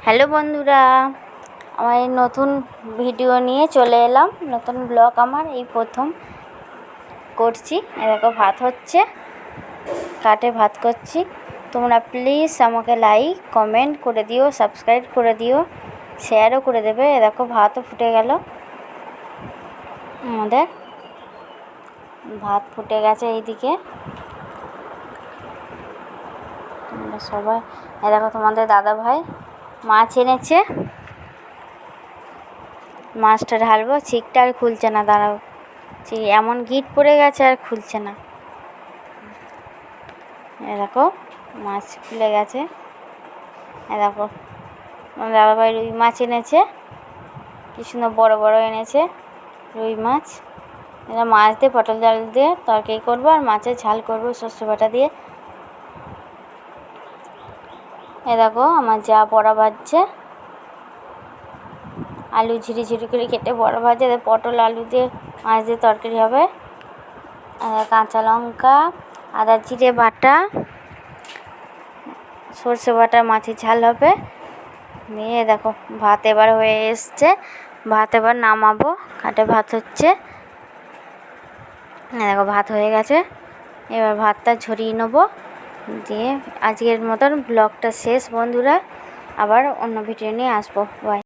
Hello বন্ধুরা, আমার এই নতুন ভিডিও নিয়ে চলে এলাম। নতুন ব্লগ আমার এই প্রথম করছি। দেখো ভাত হচ্ছে, কাটে ভাত করছি। তোমরা প্লিজ আমাকে লাইক কমেন্ট করে দিও, সাবস্ক্রাইব করে দিও, শেয়ারও করে দেবে। দেখো ভাতও ফুটে গেল, আমাদের ভাত ফুটে গেছে। এইদিকে তোমরা সবাই দেখো, তোমাদের দাদা ভাই মাছ এনেছে, মাছটা ঢালবো। ছিকটা আর খুলছে না, দাঁড়াও, এমন গিট পড়ে গেছে আর খুলছে না। দেখো মাছ খুলে গেছে। দেখো আমার দাদা ভাই রুই মাছ এনেছে, কি সুন্দর বড় বড় এনেছে রুই মাছ। এটা মাছ দিয়ে পটল ডাল দিয়ে তরকারি করবো, আর মাছের ঝাল করবো সর্ষে বাটা দিয়ে। দেখো আমার যা বড়া ভাজছে, আলু ঝিরি ঝিরি করে কেটে বড়া ভাজে। পটল আলু দিয়ে মাছ দিয়ে তরকারি হবে। কাঁচা লঙ্কা, আদা জিরে বাটা, সর্ষে বাটা, মাছের ঝাল হবে। নিয়ে দেখো ভাত এবার হয়ে এসছে, ভাত এবার নামাবো। কাটে ভাত হচ্ছে, দেখো ভাত হয়ে গেছে। এবার ভাতটা ঝরিয়ে নেবো, দিয়ে আজকের মতন ব্লগটা শেষ বন্ধুরা। আবার অন্য ভিডিও নিয়ে আসবো। বাই।